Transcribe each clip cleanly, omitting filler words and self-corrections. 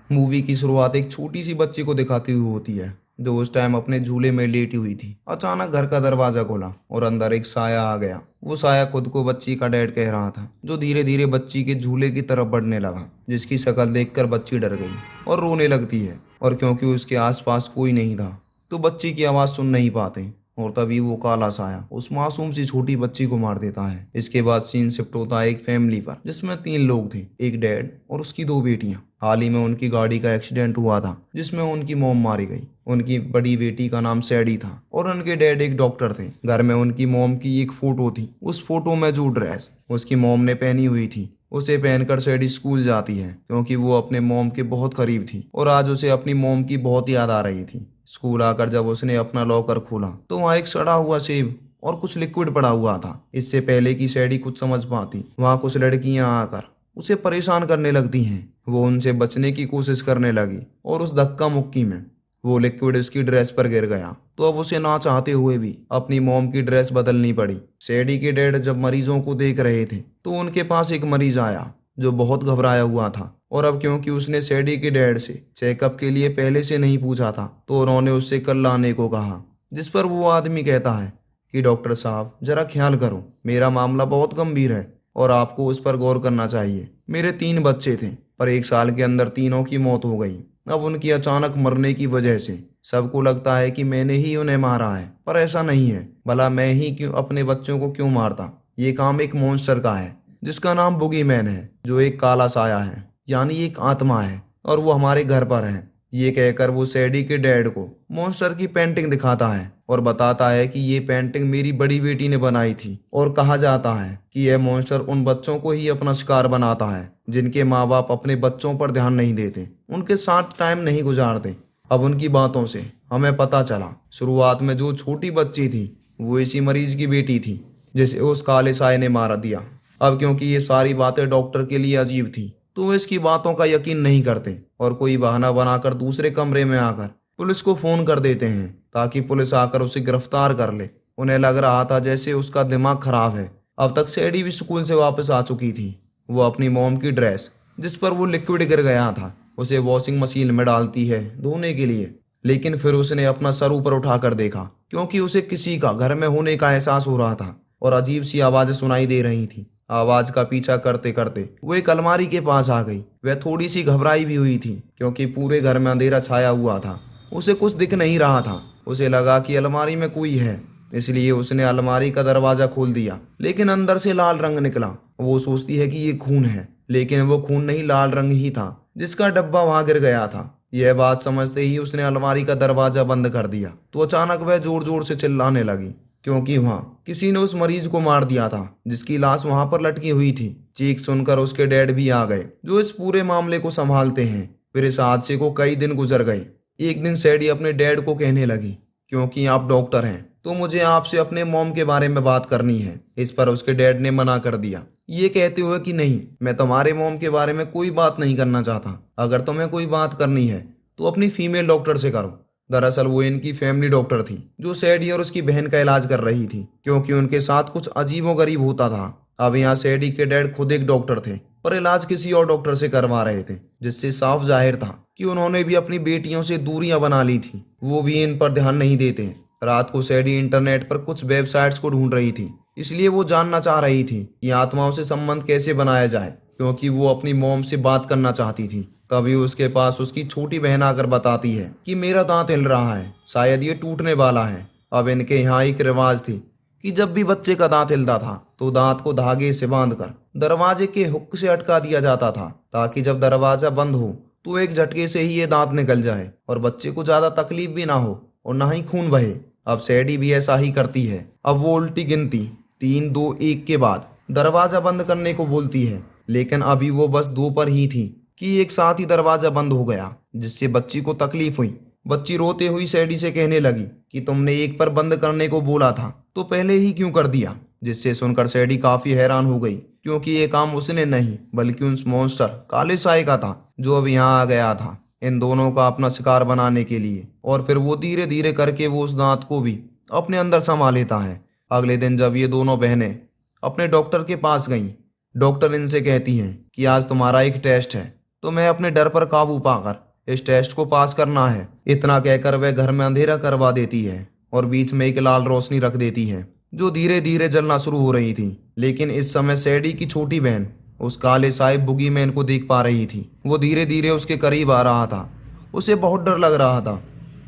Movie की शुरुआत एक छोटी सी बच्ची को दिखाती हुई होती है जो उस टाइम अपने झूले में लेटी हुई थी। अचानक घर का दरवाजा खोला और अंदर एक साया आ गया। वो साया खुद को बच्ची का डैड कह रहा था, जो धीरे धीरे बच्ची के झूले की तरफ बढ़ने लगा। जिसकी शक्ल देखकर बच्ची डर गई और रोने लगती है, और क्योंकि उसके आसपास कोई नहीं था तो बच्ची की आवाज़ सुन नहीं पाते। और तभी वो काला साया उस मासूम सी छोटी बच्ची को मार देता है। इसके बाद सीन शिफ्ट होता है एक फैमिली पर, जिसमें 3 लोग थे, एक डैड और उसकी 2 बेटियां। हाल ही में उनकी गाड़ी का एक्सीडेंट हुआ था जिसमें उनकी मॉम मारी गई। उनकी बड़ी बेटी का नाम सैडी था और उनके डैड एक डॉक्टर थे। घर में उनकी मॉम की एक फोटो थी। उस फोटो में जो ड्रेस उसकी मॉम ने पहनी हुई थी उसे पहनकर सैडी स्कूल जाती है, क्योंकि वो अपने मॉम के बहुत करीब थी और आज उसे अपनी मॉम की बहुत याद आ रही थी। स्कूल आकर जब उसने अपना लॉकर खोला तो वहाँ एक सड़ा हुआ सेब और कुछ लिक्विड पड़ा हुआ था। इससे पहले कि सैडी कुछ समझ पाती, वहाँ कुछ लड़कियां आकर उसे परेशान करने लगती हैं। वो उनसे बचने की कोशिश करने लगी और उस धक्का मुक्की में वो लिक्विड उसकी ड्रेस पर गिर गया। तो अब उसे ना चाहते हुए भी अपनी मॉम की ड्रेस बदलनी पड़ी। सैडी के डैड जब मरीजों को देख रहे थे तो उनके पास एक मरीज आया जो बहुत घबराया हुआ था। और अब क्योंकि उसने सैडी के डैड से चेकअप के लिए पहले से नहीं पूछा था तो उन्होंने उससे कल लाने को कहा। जिस पर वो आदमी कहता है कि डॉक्टर साहब जरा ख्याल करो, मेरा मामला बहुत गंभीर है और आपको उस पर गौर करना चाहिए। मेरे 3 बच्चे थे पर 1 साल के अंदर तीनों की मौत हो गई। अब उनकी अचानक मरने की वजह से सबको लगता है कि मैंने ही उन्हें मारा है, पर ऐसा नहीं है। भला मैं ही क्यों अपने बच्चों को क्यों मारता। ये काम एक मॉन्स्टर का है जिसका नाम बुगी मैन है, जो एक काला साया है, यानी एक आत्मा है, और वो हमारे घर पर है। ये कहकर वो सैडी के डैड को मॉन्स्टर की पेंटिंग दिखाता है और बताता है कि ये पेंटिंग मेरी बड़ी बेटी ने बनाई थी। और कहा जाता है कि यह मॉन्स्टर उन बच्चों को ही अपना शिकार बनाता है जिनके माँ बाप अपने बच्चों पर ध्यान नहीं देते, उनके साथ टाइम नहीं गुजारते। अब उनकी बातों से हमें पता चला शुरुआत में जो छोटी बच्ची थी वो इसी मरीज की बेटी थी जिसे उस काले साये ने मारा दिया। अब क्योंकि ये सारी बातें डॉक्टर के लिए अजीब थी तो वे इसकी बातों का यकीन नहीं करते और कोई बहाना बनाकर दूसरे कमरे में आकर पुलिस को फोन कर देते हैं ताकि पुलिस आकर उसे गिरफ्तार कर ले। उन्हें लग रहा था जैसे उसका दिमाग खराब है। अब तक सैडी भी स्कूल से वापस आ चुकी थी। वो अपनी मॉम की ड्रेस जिस पर वो लिक्विड गिर गया था उसे वॉशिंग मशीन में डालती है धोने के लिए। लेकिन फिर उसने अपना सर ऊपर उठाकर देखा, क्योंकि उसे किसी का घर में होने का एहसास हो रहा था और अजीब सी आवाजें सुनाई दे रही थी। आवाज का पीछा करते करते वो एक अलमारी के पास आ गई। वह थोड़ी सी घबराई भी हुई थी क्योंकि पूरे घर में अंधेरा छाया हुआ था। उसे कुछ दिख नहीं रहा था। उसे लगा कि अलमारी में कोई है, इसलिए उसने अलमारी का दरवाजा खोल दिया, लेकिन अंदर से लाल रंग निकला। वो सोचती है कि ये खून है, लेकिन वो खून नहीं, लाल रंग ही था जिसका डब्बा वहां गिर गया था। यह बात समझते ही उसने अलमारी का दरवाजा बंद कर दिया तो अचानक वह जोर जोर से चिल्लाने लगी, क्योंकि वहां किसी ने उस मरीज को मार दिया था जिसकी लाश वहां पर लटकी हुई थी। चीख सुनकर उसके डैड भी आ गए जो इस पूरे मामले को संभालते हैं। फिर इस हादसे को कई दिन गुजर गए। एक दिन सैडी अपने डैड को कहने लगी, क्योंकि आप डॉक्टर हैं तो मुझे आपसे अपने मॉम के बारे में बात करनी है। इस पर उसके डैड ने मना कर दिया, ये कहते हुए कि नहीं, मैं तुम्हारे मॉम के बारे में कोई बात नहीं करना चाहता। अगर तुम्हें कोई बात करनी है तो अपनी फीमेल डॉक्टर से करो। दरअसल वो इनकी फैमिली डॉक्टर थी जो सैडी और उसकी बहन का इलाज कर रही थी, क्योंकि उनके साथ कुछ अजीबोगरीब होता था। अब यहाँ सैडी के डैड खुद एक डॉक्टर थे पर इलाज किसी और डॉक्टर से करवा रहे थे, जिससे साफ जाहिर था कि उन्होंने भी अपनी बेटियों से दूरियां बना ली थी। वो भी इन पर ध्यान नहीं देते। रात को सैडी इंटरनेट पर कुछ वेबसाइट्स को ढूंढ रही थी, इसलिए वो जानना चाह रही थी कि आत्माओं से संबंध कैसे बनाया जाए, क्योंकि वो अपनी मॉम से बात करना चाहती थी। तभी उसके पास उसकी छोटी बहन आकर बताती है कि मेरा दांत हिल रहा है, शायद ये टूटने वाला है। अब इनके यहाँ एक रिवाज थी कि जब भी बच्चे का दांत हिलता था तो दांत को धागे से बांधकर दरवाजे के हुक से अटका दिया जाता था, ताकि जब दरवाजा बंद हो तो एक झटके से ही ये दांत निकल जाए और बच्चे को ज्यादा तकलीफ भी ना हो और ना ही खून बहे। अब सैडी भी ऐसा ही करती है। अब वो उल्टी गिनती 3 2 1 के बाद दरवाजा बंद करने को बोलती है, लेकिन अभी वो बस 2 पर ही थी कि एक साथ ही दरवाजा बंद हो गया, जिससे बच्ची को तकलीफ हुई। बच्ची रोते हुई सैडी से कहने लगी कि तुमने 1 पर बंद करने को बोला था तो पहले ही क्यों कर दिया। जिससे सुनकर सैडी काफी हैरान हो गई, क्योंकि ये काम उसने नहीं बल्कि उस मॉन्स्टर काले साये का था जो अब यहाँ आ गया था इन दोनों का अपना शिकार बनाने के लिए। और फिर वो धीरे धीरे करके वो उस दांत को भी अपने अंदर समा लेता है। अगले दिन जब ये दोनों बहनें अपने डॉक्टर के पास गईं, डॉक्टर इनसे कहती हैं कि आज तुम्हारा एक टेस्ट है तुम्हें अपने डर पर काबू पाकर इस टेस्ट को पास करना है। इतना कहकर वह घर में अंधेरा करवा देती है और बीच में एक लाल रोशनी रख देती है जो धीरे धीरे जलना शुरू हो रही थी। लेकिन इस समय सैडी की छोटी बहन उस काले साहिब बुगीमैन को देख पा रही थी। वो धीरे धीरे उसके करीब आ रहा था। उसे बहुत डर लग रहा था।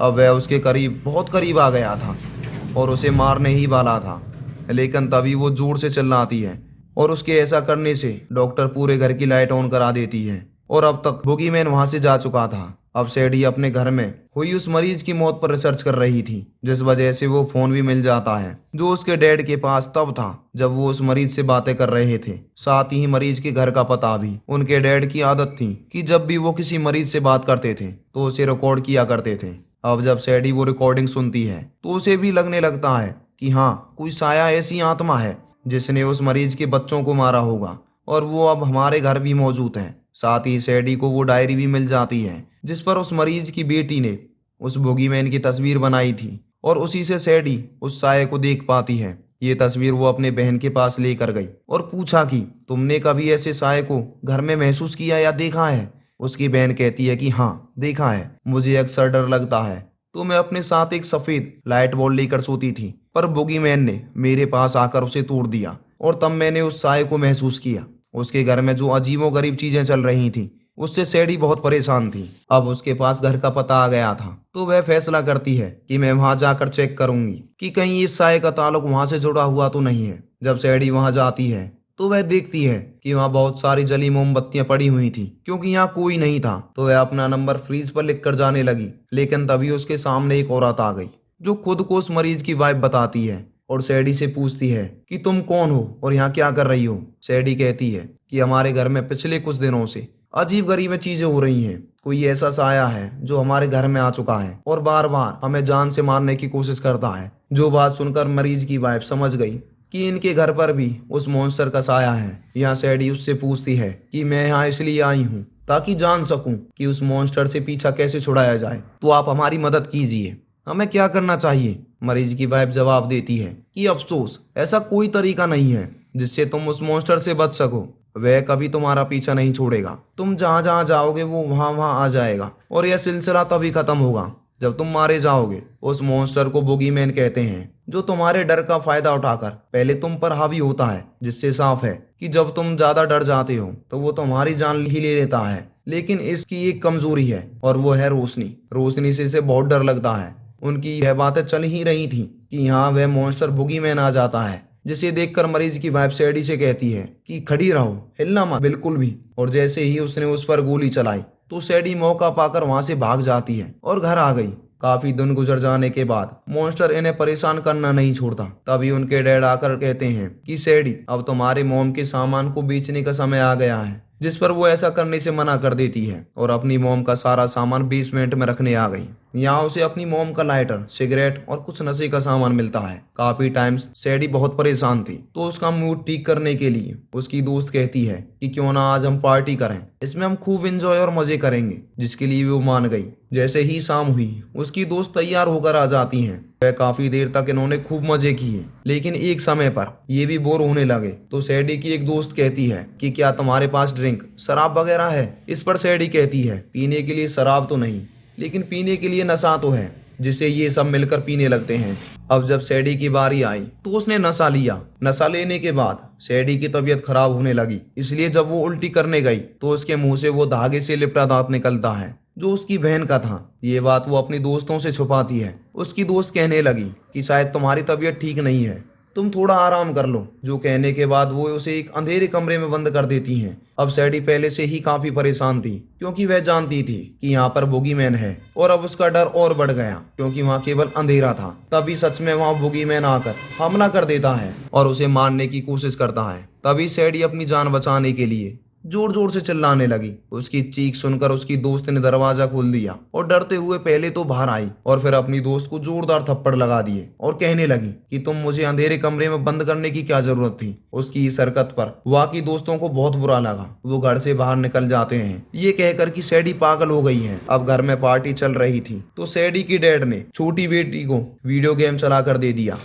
अब वह उसके करीब, बहुत करीब आ गया था और उसे मारने ही वाला था। लेकिन तभी वो जोर से चिल्लाती है और उसके ऐसा करने से डॉक्टर पूरे घर की लाइट ऑन करा देती है। और अब तक बुगीमैन वहां से जा चुका था। अब सैडी अपने घर में हुई उस मरीज की मौत पर रिसर्च कर रही थी, जिस वजह से वो फोन भी मिल जाता है जो उसके डैड के पास तब था जब वो उस मरीज से बातें कर रहे थे। साथ ही मरीज के घर का पता भी। उनके डैड की आदत थी कि जब भी वो किसी मरीज से बात करते थे तो उसे रिकॉर्ड किया करते थे। अब जब सैडी वो रिकॉर्डिंग सुनती है तो उसे भी लगने लगता है कि हाँ, कोई साया ऐसी आत्मा है जिसने उस मरीज के बच्चों को मारा होगा और वो अब हमारे घर भी मौजूद है। साथ ही सैडी को वो डायरी भी मिल जाती है जिस पर उस मरीज की बेटी ने उस बुगीमैन की तस्वीर बनाई थी और उसी से सैडी उस साये को देख पाती है। ये तस्वीर वो अपने बहन के पास लेकर गई और पूछा कि तुमने कभी ऐसे साये को घर में महसूस किया या देखा है। उसकी बहन कहती है कि हाँ, देखा है। मुझे अक्सर डर लगता है तो मैं अपने साथ एक सफेद लाइट बॉल लेकर सोती थी, पर बुगीमैन ने मेरे पास आकर उसे तोड़ दिया और तब मैंने उस साये को महसूस किया। उसके घर में जो अजीबोगरीब चीजें चल रही थी उससे सैडी बहुत परेशान थी। अब उसके पास घर का पता आ गया था तो वह फैसला करती है कि मैं वहां जाकर चेक करूंगी कि कहीं इस साये का ताल्लुक वहां से जुड़ा हुआ तो नहीं है। जब सैडी वहां जाती है तो वह देखती है कि वहां बहुत सारी जली मोमबत्तियां पड़ी हुई थी। क्योंकि यहाँ कोई नहीं था तो वह अपना नंबर फ्रीज पर लिख कर जाने लगी। लेकिन तभी उसके सामने एक औरत आ गई जो खुद को उस मरीज की वाइफ बताती है और सैडी से पूछती है कि तुम कौन हो और यहाँ क्या कर रही हो। सैडी कहती है कि हमारे घर में पिछले कुछ दिनों से अजीब गरीब चीजें हो रही हैं। कोई ऐसा साया है जो हमारे घर में आ चुका है और बार बार हमें जान से मारने की कोशिश करता है। जो बात सुनकर मरीज की वाइफ समझ गई कि इनके घर पर भी उस मॉन्स्टर का साया है। यहाँ सैडी उससे पूछती है कि मैं यहाँ इसलिए आई हूँ ताकि जान सकूं कि उस मॉन्स्टर से पीछा कैसे छुड़ाया जाए, तो आप हमारी मदद कीजिए। हमें क्या करना चाहिए? मरीज की वाइफ जवाब देती है कि अफसोस, ऐसा कोई तरीका नहीं है जिससे तुम उस मॉन्स्टर से बच सको। वह कभी तुम्हारा पीछा नहीं छोड़ेगा। तुम जहाँ जहाँ जाओगे वो वहाँ वहाँ आ जाएगा और यह सिलसिला तभी खत्म होगा जब तुम मारे जाओगे। उस मॉन्स्टर को बुगीमैन कहते हैं जो तुम्हारे डर का फायदा उठाकर पहले तुम पर हावी होता है, जिससे साफ है कि जब तुम ज्यादा डर जाते हो तो वो तुम्हारी जान ही ले लेता है। लेकिन इसकी एक कमजोरी है और वो है रोशनी। रोशनी से इसे बहुत डर लगता है। उनकी यह बातें चल ही रही थी कि यहाँ वह मॉन्स्टर बुगीमैन आ जाता है, जिसे देखकर मरीज की वाइफ सैडी से कहती है कि खड़ी रहो, हिलना मत बिल्कुल भी। और जैसे ही उसने उस पर गोली चलाई तो सैडी मौका पाकर वहां से भाग जाती है और घर आ गई। काफी दिन गुजर जाने के बाद मॉन्स्टर इन्हें परेशान करना नहीं छोड़ता। तभी उनके डैड आकर कहते हैं कि सैडी, अब तुम्हारे मॉम के सामान को बेचने का समय आ गया है, जिस पर वो ऐसा करने से मना कर देती है और अपनी मॉम का सारा सामान बेसमेंट में रखने आ गई। यहाँ उसे अपनी मॉम का लाइटर, सिगरेट और कुछ नशे का सामान मिलता है। काफी टाइम्स सैडी बहुत परेशान थी तो उसका मूड ठीक करने के लिए उसकी दोस्त कहती है कि क्यों ना आज हम पार्टी करें, इसमें हम खूब एंजॉय और मजे करेंगे, जिसके लिए वो मान गई। जैसे ही शाम हुई उसकी दोस्त तैयार होकर आ जाती हैं। वह काफी देर तक इन्होंने खूब मजे किए, लेकिन एक समय पर ये भी बोर होने लगे तो सैडी की एक दोस्त कहती है कि क्या तुम्हारे पास ड्रिंक, शराब वगैरह है? इस पर सैडी कहती है पीने के लिए शराब तो नहीं, लेकिन पीने के लिए नशा तो है, जिसे ये सब मिलकर पीने लगते हैं। अब जब सैडी की बारी आई तो उसने नशा लिया। नशा लेने के बाद सैडी की तबीयत खराब होने लगी, इसलिए जब वो उल्टी करने गई तो उसके मुंह से वो धागे से लिपटा दांत निकलता है जो उसकी बहन का था। ये बात वो अपनी दोस्तों से छुपाती है। उसकी दोस्त कहने लगी कि शायद तुम्हारी तबीयत ठीक नहीं है, तुम थोड़ा आराम कर लो। जो कहने के बाद वो उसे एक अंधेरे कमरे में बंद कर देती हैं। अब सैडी पहले से ही काफी परेशान थी क्योंकि वह जानती थी कि यहाँ पर बुगीमैन है, और अब उसका डर और बढ़ गया क्योंकि वहाँ केवल अंधेरा था। तभी सच में वहाँ बुगीमैन आकर हमला कर देता है और उसे मारने की कोशिश करता है। तभी सैडी अपनी जान बचाने के लिए जोर जोर से चिल्लाने लगी। उसकी चीख सुनकर उसकी दोस्त ने दरवाजा खोल दिया और डरते हुए पहले तो बाहर आई और फिर अपनी दोस्त को जोरदार थप्पड़ लगा दिए और कहने लगी कि तुम मुझे अंधेरे कमरे में बंद करने की क्या जरूरत थी। उसकी इस हरकत पर वाकई दोस्तों को बहुत बुरा लगा। वो घर से बाहर निकल जाते हैं ये कहकर कि सैडी पागल हो गई है। अब घर में पार्टी चल रही थी तो सैडी की डैड ने छोटी बेटी को वीडियो गेम चला कर दे दिया।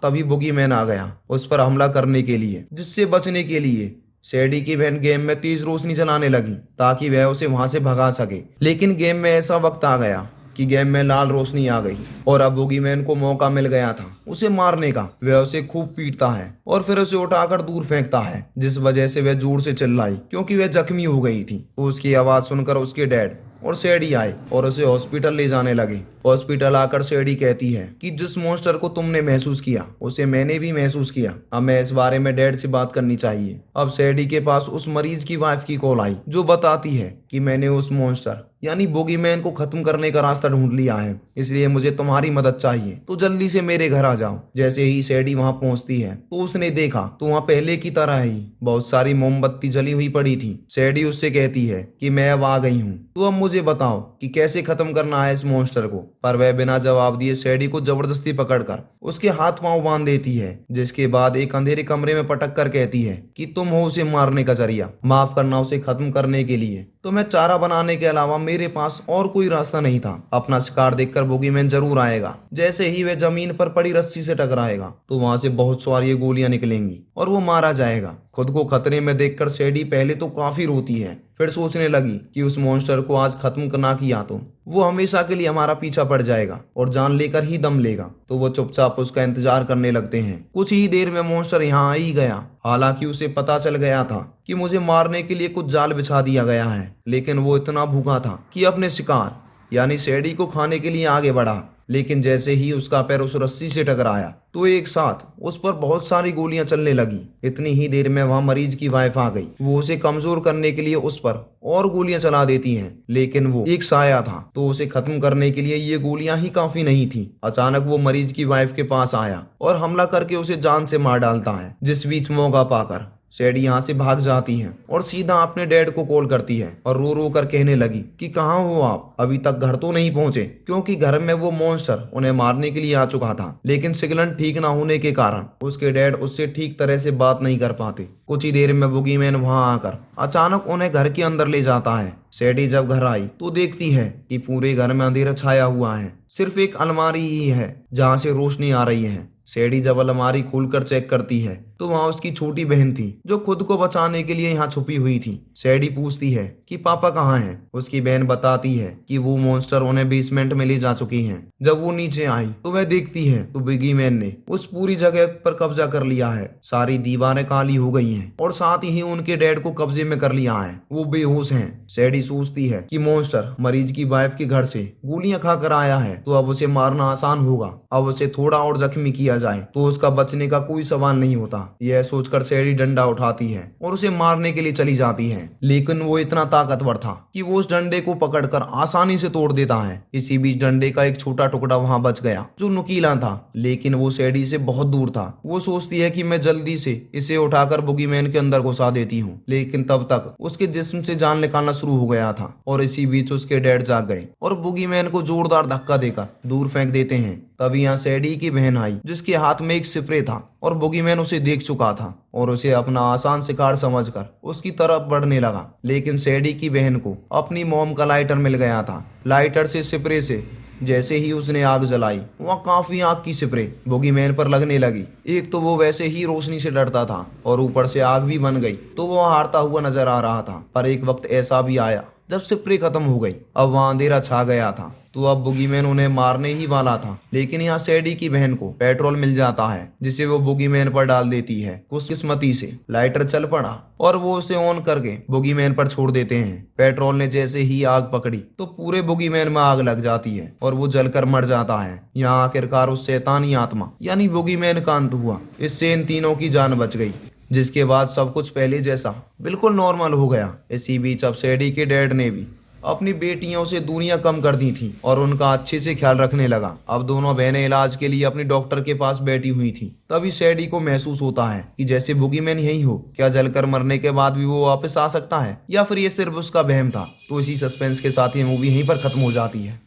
तभी बुगीमैन आ गया उस पर हमला करने के लिए, जिससे बचने के लिए सैडी की बहन गेम में तेज रोशनी जलाने लगी ताकि वह उसे वहां से भगा सके। लेकिन गेम में ऐसा वक्त आ गया कि गेम में लाल रोशनी आ गई और अब बोगीमैन को मौका मिल गया था उसे मारने का। वह उसे खूब पीटता है और फिर उसे उठाकर दूर फेंकता है, जिस वजह से वह जोर से चिल्लाई क्योंकि वह जख्मी हो गई थी। उसकी आवाज सुनकर उसके डैड और सैडी आए और उसे हॉस्पिटल ले जाने लगे। हॉस्पिटल आकर सैडी कहती है कि जिस मॉन्स्टर को तुमने महसूस किया उसे मैंने भी महसूस किया। अब मैं इस बारे में डैड से बात करनी चाहिए। अब सैडी के पास उस मरीज की वाइफ की कॉल आई जो बताती है कि मैंने उस मॉन्स्टर यानी बोगीमैन को खत्म करने का रास्ता ढूंढ लिया है, इसलिए मुझे तुम्हारी मदद चाहिए, तो जल्दी से मेरे घर आ जाओ। जैसे ही सैडी वहां पहुंचती है तो उसने देखा तो वहां पहले की तरह ही बहुत सारी मोमबत्ती जली हुई पड़ी थी। सैडी उससे कहती है कि मैं अब आ गई हूँ, तो अब मुझे बताओ कि कैसे खत्म करना है इस मॉन्स्टर को। पर वह बिना जवाब दिए सैडी को जबरदस्ती पकड़कर उसके हाथ पांव बांध देती है, जिसके बाद एक अंधेरे कमरे में पटक कर कहती है कि तुम हो उसे मारने का जरिया, माफ करना उसे खत्म करने के लिए। तो मैं चारा बनाने के अलावा मेरे पास और कोई रास्ता नहीं था। अपना शिकार देखकर बोगीमैन जरूर आएगा। जैसे ही वह जमीन पर पड़ी रस्सी से टकराएगा तो वहां से बहुत सारी गोलियां निकलेंगी और वो मारा जाएगा। खुद को खतरे में देखकर सैडी पहले तो काफी रोती है, फिर सोचने लगी कि उस मॉन्स्टर को आज खत्म ना किया तो वो हमेशा के लिए हमारा पीछा पड़ जाएगा और जान लेकर ही दम लेगा। तो वो चुपचाप उसका इंतजार करने लगते हैं। कुछ ही देर में मॉन्स्टर यहाँ आ ही गया। हालांकि उसे पता चल गया था कि मुझे मारने के लिए कुछ जाल बिछा दिया गया है, लेकिन वो इतना भूखा था कि अपने शिकार यानी सैडी को खाने के लिए आगे बढ़ा। लेकिन जैसे ही उसका पैर उस रस्सी से टकराया तो एक साथ उस पर बहुत सारी गोलियां चलने लगी। इतनी ही देर में वहां मरीज की वाइफ आ गई। वो उसे कमजोर करने के लिए उस पर और गोलियां चला देती हैं, लेकिन वो एक साया था तो उसे खत्म करने के लिए ये गोलियां ही काफी नहीं थी। अचानक वो मरीज की वाइफ के पास आया और हमला करके उसे जान से मार डालता है। जिस बीच मौका पाकर सैडी यहाँ से भाग जाती है और सीधा अपने डैड को कॉल करती है और रो रो कर कहने लगी कि कहाँ हो आप, अभी तक घर तो नहीं पहुंचे, क्योंकि घर में वो मॉन्स्टर उन्हें मारने के लिए आ चुका था। लेकिन सिग्नल ठीक ना होने के कारण उसके डैड उससे ठीक तरह से बात नहीं कर पाते। कुछ ही देर में बोगीमैन वहां आकर अचानक उन्हें घर के अंदर ले जाता है। सैडी जब घर आई तो देखती है कि पूरे घर में अंधेरा छाया हुआ है, सिर्फ एक अलमारी ही है जहाँ से रोशनी आ रही है। सैडी जब अलमारी खोलकर चेक करती है तो वहां उसकी छोटी बहन थी जो खुद को बचाने के लिए यहाँ छुपी हुई थी। सैडी पूछती है कि पापा कहाँ हैं। उसकी बहन बताती है कि वो मॉन्स्टर उन्हें बेसमेंट में ले जा चुकी हैं। जब वो नीचे आई तो वह देखती है तो बोगीमैन ने उस पूरी जगह पर कब्जा कर लिया है। सारी दीवारें काली हो गई हैं और साथ ही उनके डैड को कब्जे में कर लिया है। वो बेहोश हैं। सैडी सोचती है कि मॉन्स्टर मरीज की वाइफ के घर से गोलियां खाकर आया है तो अब उसे मारना आसान होगा। अब उसे थोड़ा और जख्मी किया जाए तो उसका बचने का कोई सवाल नहीं होता। यह सोचकर सैडी डंडा उठाती है और उसे मारने के लिए चली जाती है, लेकिन वो इतना ताकतवर था कि वो उस डंडे को पकड़कर आसानी से तोड़ देता है। इसी बीच डंडे का एक छोटा टुकड़ा वहां बच गया जो नुकीला था, लेकिन वो सैडी से बहुत दूर था। वो सोचती है कि मैं जल्दी से इसे उठाकर बोगीमैन के अंदर घुसा देती हूँ, लेकिन तब तक उसके जिस्म से जान निकालना शुरू हो गया था और इसी बीच उसके डैड जाग गए और बोगीमैन को जोरदार धक्का देकर दूर फेंक देते हैं। तभी यहाँ सैडी की बहन आई जिसके हाथ में एक स्प्रे था और बोगीमैन उसे देख चुका था और उसे अपना आसान शिकार समझकर उसकी तरफ बढ़ने लगा। लेकिन सैडी की बहन को अपनी मॉम का लाइटर मिल गया था। लाइटर से स्प्रे से जैसे ही उसने आग जलाई वहाँ काफी आग की स्प्रे बोगीमैन पर लगने लगी। एक तो वो वैसे ही रोशनी से डरता था और ऊपर से आग भी बन गई तो वो हारता हुआ नजर आ रहा था। पर एक वक्त ऐसा भी आया जब स्प्रे खत्म हो गई। अब वहाँ अंधेरा छा गया था तो अब बोगीमैन उन्हें मारने ही वाला था, लेकिन यहाँ सैडी की बहन को पेट्रोल मिल जाता है जिसे वो बोगीमैन पर डाल देती है। खुशकिस्मती से लाइटर चल पड़ा और वो उसे ऑन करके बोगीमैन पर छोड़ देते हैं। पेट्रोल ने जैसे ही आग पकड़ी तो पूरे बोगीमैन में आग लग जाती है और वो जलकर मर जाता है। यहाँ आखिरकार उस शैतानी आत्मा यानी बोगीमैन का अंत हुआ। इससे इन तीनों की जान बच गई, जिसके बाद सब कुछ पहले जैसा बिल्कुल नॉर्मल हो गया। इसी बीच अब सैडी के डैड ने भी अपनी बेटियों से दूरियां कम कर दी थी और उनका अच्छे से ख्याल रखने लगा। अब दोनों बहनें इलाज के लिए अपनी डॉक्टर के पास बैठी हुई थी। तभी सैडी को महसूस होता है कि जैसे बोगीमैन यही हो। क्या जलकर मरने के बाद भी वो वापस आ सकता है या फिर ये सिर्फ उसका वहम था? तो इसी सस्पेंस के साथ ये मूवी यहीं पर खत्म हो जाती है।